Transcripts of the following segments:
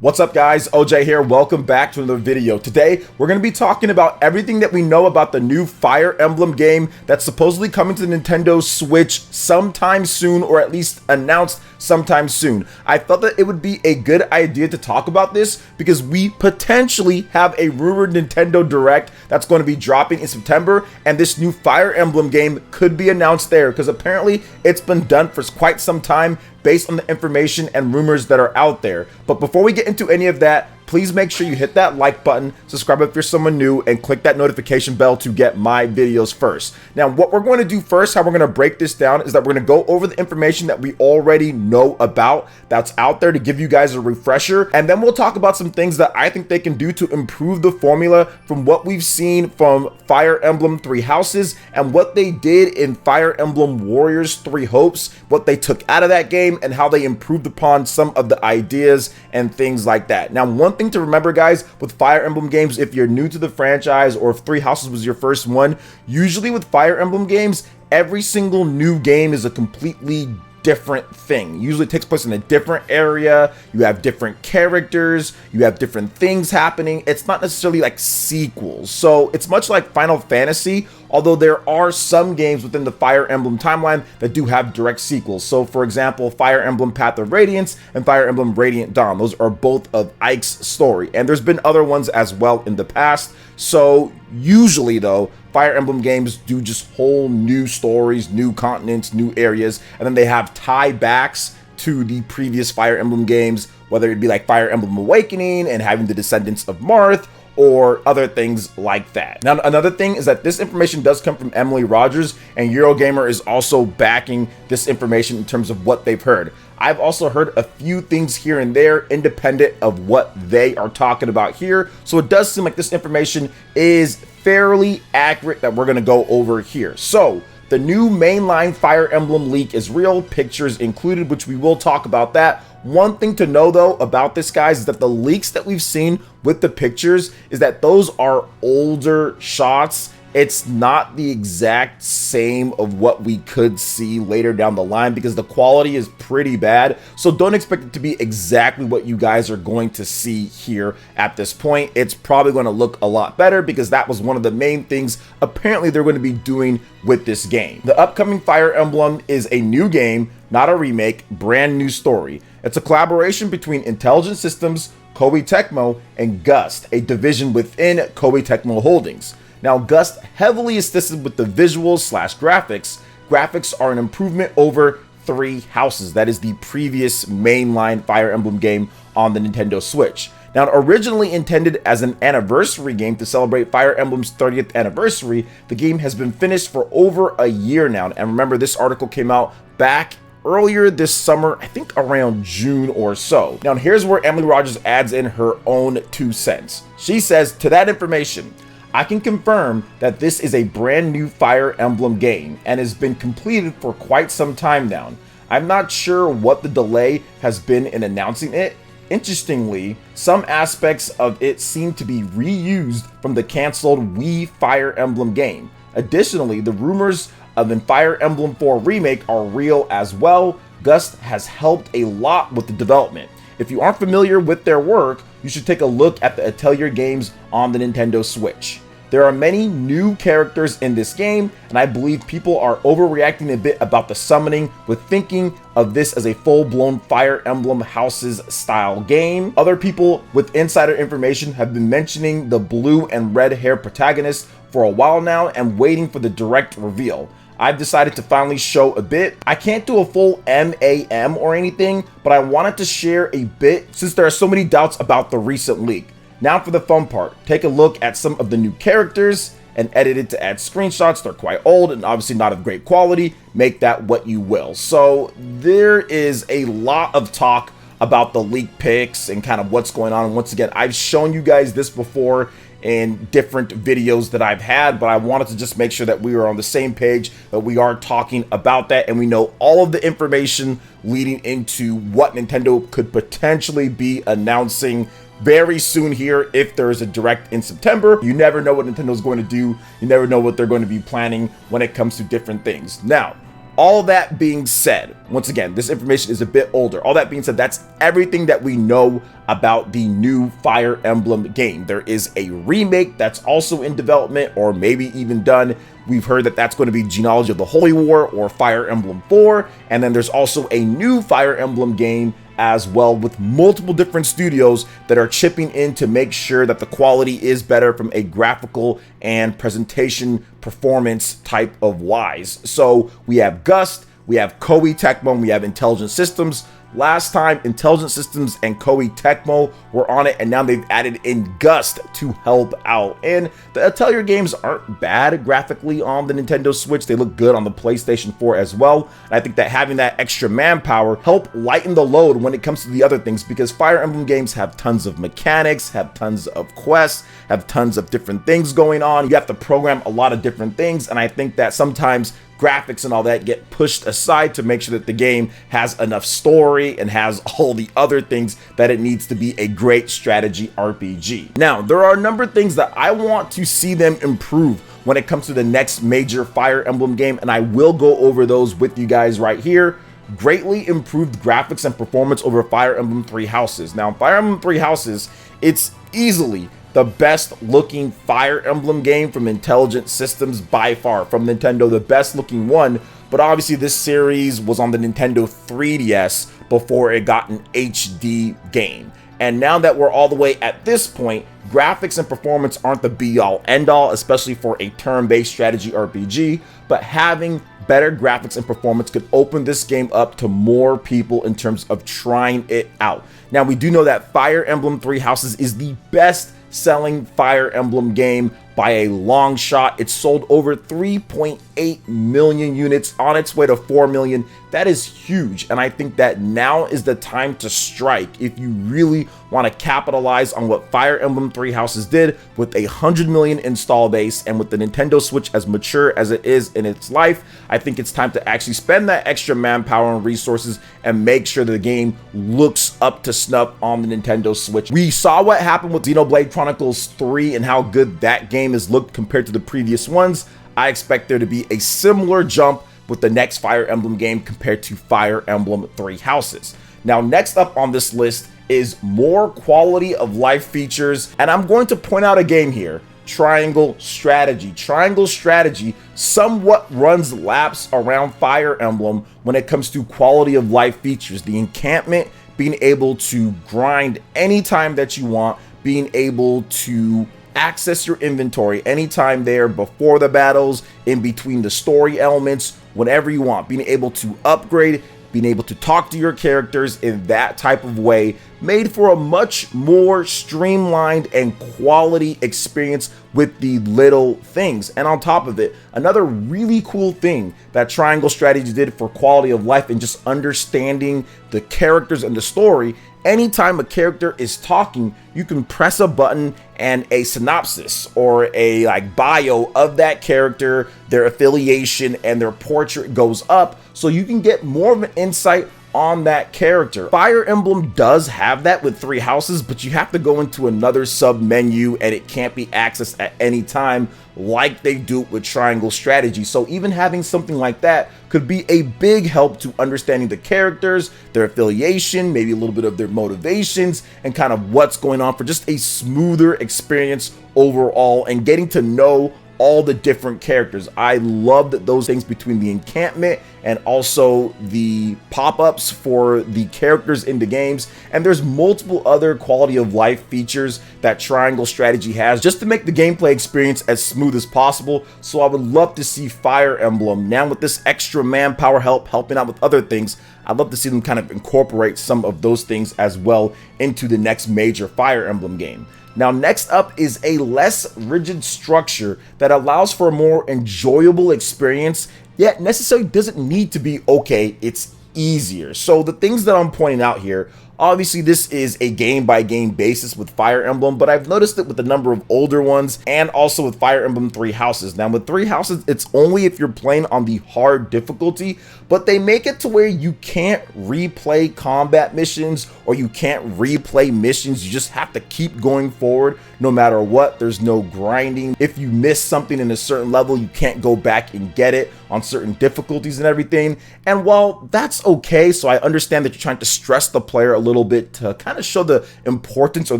What's up guys, OJ here, welcome back to another video. Today, we're going to be talking about everything that we know about the new Fire Emblem game that's supposedly coming to the Nintendo Switch sometime soon, or at least announced sometime soon. I felt that it would be a good idea to talk about this because we potentially have a rumored Nintendo Direct that's going to be dropping in September, and this new Fire Emblem game could be announced there because apparently it's been done for quite some time based on the information and rumors that are out there. But before we get into any of that, please make sure you hit that like button, subscribe if you're someone new, and click that notification bell to get my videos first. Now, what we're going to do first, how we're going to break this down, is that we're going to go over the information that we already know about that's out there to give you guys a refresher, and then we'll talk about some things that I think they can do to improve the formula from what we've seen from Fire Emblem Three Houses and what they did in Fire Emblem Warriors Three Hopes, what they took out of that game, and how they improved upon some of the ideas and things like that. Now, one thing to remember, guys, with Fire Emblem games, if you're new to the franchise or if Three Houses was your first one, usually with Fire Emblem games, every single new game is a completely different thing. Usually it takes place in a different area, you have different characters, you have different things happening. It's not necessarily like sequels, so it's much like Final Fantasy, although there are some games within the Fire Emblem timeline that do have direct sequels. So for example, Fire Emblem Path of Radiance and Fire Emblem Radiant Dawn, those are both of Ike's story, and there's been other ones as well in the past. So usually though, Fire Emblem games do just whole new stories, new continents, new areas, and then they have tie-backs to the previous Fire Emblem games, whether it be like Fire Emblem Awakening and having the descendants of Marth, or other things like that. Now, another thing is that this information does come from Emily Rogers, and Eurogamer is also backing this information in terms of what they've heard. I've also heard a few things here and there independent of what they are talking about here, so it does seem like this information is fairly accurate that we're going to go over here. So the new mainline Fire Emblem leak is real, pictures included, which we will talk about that. One thing to know though about this, guys, is that the leaks that we've seen with the pictures is that those are older shots. It's not the exact same of what we could see later down the line because the quality is pretty bad. So don't expect it to be exactly what you guys are going to see here at this point. It's probably going to look a lot better because that was one of the main things apparently they're going to be doing with this game. The upcoming Fire Emblem is a new game, not a remake, brand new story. It's a collaboration between Intelligent Systems, Koei Tecmo, and Gust, a division within Koei Tecmo Holdings. Now, Gust heavily assisted with the visuals / graphics. Graphics are an improvement over Three Houses, that is the previous mainline Fire Emblem game on the Nintendo Switch. Now, originally intended as an anniversary game to celebrate Fire Emblem's 30th anniversary, the game has been finished for over a year now. And remember, this article came out back earlier this summer, I think around June or so. Now, here's where Emily Rogers adds in her own 2 cents. She says, "To that information, I can confirm that this is a brand new Fire Emblem game and has been completed for quite some time now. I'm not sure what the delay has been in announcing it. Interestingly, some aspects of it seem to be reused from the canceled Wii Fire Emblem game. Additionally, the rumors of a Fire Emblem 4 remake are real as well. Gust has helped a lot with the development. If you aren't familiar with their work, you should take a look at the Atelier games on the Nintendo Switch. There are many new characters in this game, and I believe people are overreacting a bit about the summoning with thinking of this as a full-blown Fire Emblem Houses style game. Other people with insider information have been mentioning the blue and red hair protagonist for a while now and waiting for the direct reveal. I've decided to finally show a bit. I can't do a full MAM or anything, but I wanted to share a bit since there are so many doubts about the recent leak. Now for the fun part, take a look at some of the new characters and edit it to add screenshots. They're quite old and obviously not of great quality. Make that what you will." So there is a lot of talk about the leak pics and kind of what's going on. And once again, I've shown you guys this before in different videos that I've had, but I wanted to just make sure that we are on the same page, that we are talking about that and we know all of the information leading into what Nintendo could potentially be announcing very soon here if there is a direct in September. You never know what Nintendo's going to do. You never know what they're going to be planning when it comes to different things. Now, all that being said, once again, this information is a bit older. All that being said, that's everything that we know about the new Fire Emblem game. There is a remake that's also in development, or maybe even done. We've heard that that's going to be Genealogy of the Holy War or Fire Emblem 4. And then there's also a new Fire Emblem game as well, with multiple different studios that are chipping in to make sure that the quality is better from a graphical and presentation performance type of wise. So we have Gust, we have Koei Tecmo, and we have Intelligent Systems. Last time, Intelligent Systems and Koei Tecmo were on it, and now they've added in Gust to help out. And the Atelier games aren't bad graphically on the Nintendo Switch. They look good on the PlayStation 4 as well. And I think that having that extra manpower help lighten the load when it comes to the other things, because Fire Emblem games have tons of mechanics, have tons of quests, have tons of different things going on. You have to program a lot of different things, and I think that sometimes graphics and all that get pushed aside to make sure that the game has enough story and has all the other things that it needs to be a great strategy RPG. Now, there are a number of things that I want to see them improve when it comes to the next major Fire Emblem game, and I will go over those with you guys right here. Greatly improved graphics and performance over Fire Emblem Three Houses. Now, Fire Emblem Three Houses, it's easily the best looking Fire Emblem game from Intelligent Systems by far. From Nintendo, the best looking one, but obviously this series was on the Nintendo 3DS before it got an HD game. And now that we're all the way at this point, graphics and performance aren't the be-all end-all, especially for a turn-based strategy RPG, but having better graphics and performance could open this game up to more people in terms of trying it out. Now, we do know that Fire Emblem Three Houses is the best selling Fire Emblem game by a long shot. It's sold over 3.8 million units, on its way to 4 million. That is huge, and I think that now is the time to strike if you really want to capitalize on what Fire Emblem Three Houses did with a 100 million install base, and with the Nintendo Switch as mature as it is in its life. I think it's time to actually spend that extra manpower and resources and make sure the game looks up to snuff on the Nintendo Switch. We saw what happened with Xenoblade Chronicles 3 and how good that game has looked compared to the previous ones. I expect there to be a similar jump with the next Fire Emblem game compared to Fire Emblem Three Houses. Now, next up on this list is more quality of life features, and I'm going to point out a game here, Triangle Strategy. Triangle Strategy somewhat runs laps around Fire Emblem when it comes to quality of life features. The encampment, being able to grind anytime that you want, being able to access your inventory anytime there, before the battles, in between the story elements, whenever you want, being able to upgrade, being able to talk to your characters in that type of way, made for a much more streamlined and quality experience with the little things. And on top of it, another really cool thing that Triangle Strategy did for quality of life and just understanding the characters and the story, anytime a character is talking, you can press a button and a synopsis or a bio of that character, their affiliation, and their portrait goes up, so you can get more of an insight on that character. Fire Emblem does have that with Three Houses, but you have to go into another sub menu and it can't be accessed at any time like they do with Triangle Strategy. So even having something like that could be a big help to understanding the characters, their affiliation, maybe a little bit of their motivations, and kind of what's going on for just a smoother experience overall, and getting to know all the different characters. I loved those things between the encampment and also the pop-ups for the characters in the games. And there's multiple other quality of life features that Triangle Strategy has just to make the gameplay experience as smooth as possible. So I would love to see Fire Emblem, now with this extra manpower helping out with other things, I'd love to see them kind of incorporate some of those things as well into the next major Fire Emblem game. Now, next up is a less rigid structure that allows for a more enjoyable experience, yet necessarily doesn't need to be okay, it's easier. So the things that I'm pointing out here Obviously, this is a game-by-game basis with Fire Emblem, but I've noticed it with a number of older ones and also with Fire Emblem Three Houses. Now, with Three Houses, it's only if you're playing on the hard difficulty, but they make it to where you can't replay combat missions or you can't replay missions. You just have to keep going forward no matter what. There's no grinding. If you miss something in a certain level, you can't go back and get it on certain difficulties and everything. And while that's okay, so I understand that you're trying to stress the player a little bit to kind of show the importance or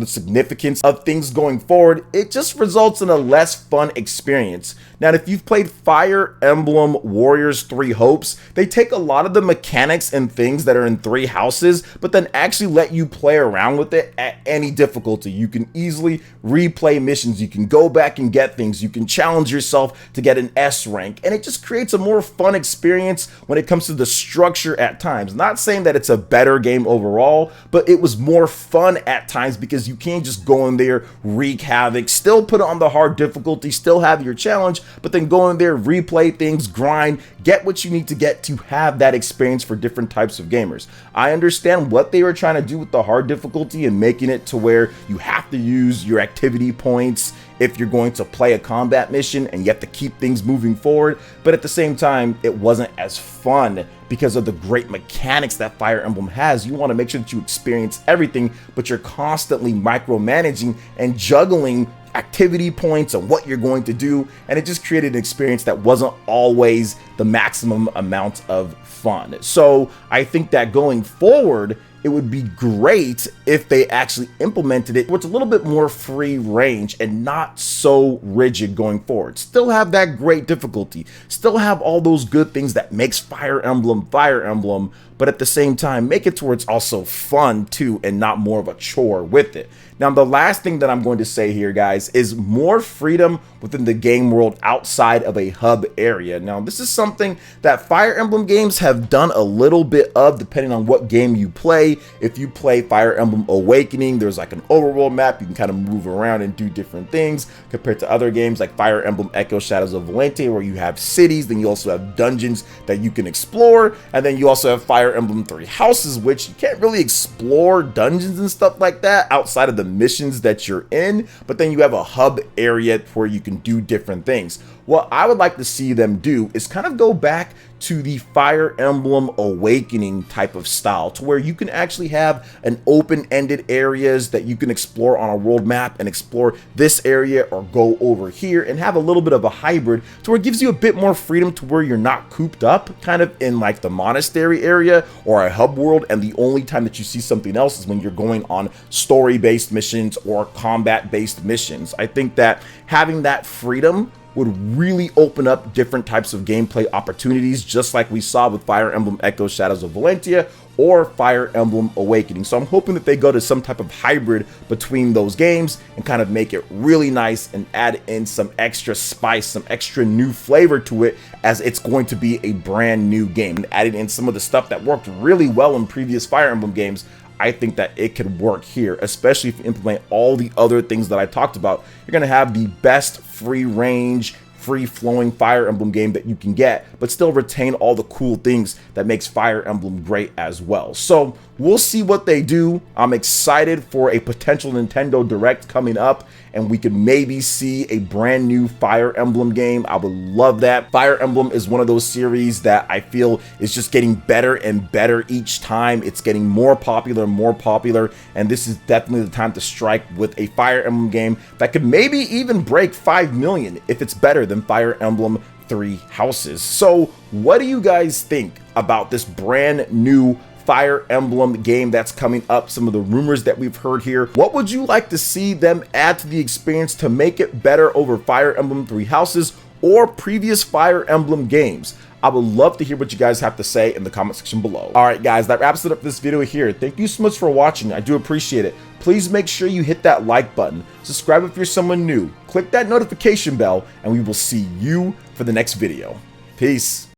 the significance of things going forward, it just results in a less fun experience. Now, if you've played Fire Emblem Warriors Three Hopes, they take a lot of the mechanics and things that are in Three Houses, but then actually let you play around with it at any difficulty. You can easily replay missions, you can go back and get things, you can challenge yourself to get an S rank, and it just creates a more fun experience when it comes to the structure at times. Not saying that it's a better game overall, but it was more fun at times because you can't just go in there, wreak havoc, still put it on the hard difficulty, still have your challenge, but then go in there, replay things, grind, get what you need to get to have that experience for different types of gamers. I understand what they were trying to do with the hard difficulty and making it to where you have to use your activity points if you're going to play a combat mission and you have to keep things moving forward, but at the same time, it wasn't as fun because of the great mechanics that Fire Emblem has. You want to make sure that you experience everything, but you're constantly micromanaging and juggling activity points and what you're going to do, and it just created an experience that wasn't always the maximum amount of fun. So I think that going forward, it would be great if they actually implemented it where it's a little bit more free range and not so rigid going forward. Still have that great difficulty, still have all those good things that makes Fire Emblem, but at the same time, make it to where it's also fun too and not more of a chore with it. Now, the last thing that I'm going to say here, guys, is more freedom within the game world outside of a hub area. Now, this is something that Fire Emblem games have done a little bit of, depending on what game you play. If you play Fire Emblem Awakening, there's like an overworld map. You can kind of move around and do different things compared to other games like Fire Emblem Echo Shadows of Valentia, where you have cities, then you also have dungeons that you can explore, and then you also have Fire Emblem Three Houses, which you can't really explore dungeons and stuff like that outside of the missions that you're in, but then you have a hub area where you can do different things. What I would like to see them do is kind of go back to the Fire Emblem Awakening type of style, to where you can actually have an open-ended areas that you can explore on a world map and explore this area or go over here, and have a little bit of a hybrid to where it gives you a bit more freedom to where you're not cooped up kind of in like the monastery area or a hub world, and the only time that you see something else is when you're going on story-based missions or combat-based missions. I think that having that freedom would really open up different types of gameplay opportunities, just like we saw with Fire Emblem Echo Shadows of Valentia or Fire Emblem Awakening. So I'm hoping that they go to some type of hybrid between those games and kind of make it really nice and add in some extra spice, some extra new flavor to it, as it's going to be a brand new game. And adding in some of the stuff that worked really well in previous Fire Emblem games, I think that it could work here, especially if you implement all the other things that I talked about. You're going to have the best free range, free-flowing Fire Emblem game that you can get, but still retain all the cool things that makes Fire Emblem great as well. So we'll see what they do. I'm excited for a potential Nintendo Direct coming up, and we could maybe see a brand new Fire Emblem game. I would love that. Fire Emblem is one of those series that I feel is just getting better and better each time. It's getting more popular and more popular, and this is definitely the time to strike with a Fire Emblem game that could maybe even break 5 million if it's better than Fire Emblem Three Houses. So what do you guys think about this brand new Fire Emblem game that's coming up, some of the rumors that we've heard here? What would you like to see them add to the experience to make it better over Fire Emblem Three Houses or previous Fire Emblem games? I would love to hear what you guys have to say in the comment section below. All right, guys, that wraps it up for this video here. Thank you so much for watching. I do appreciate it. Please make sure you hit that like button, subscribe if you're someone new, click that notification bell, and we will see you for the next video. Peace.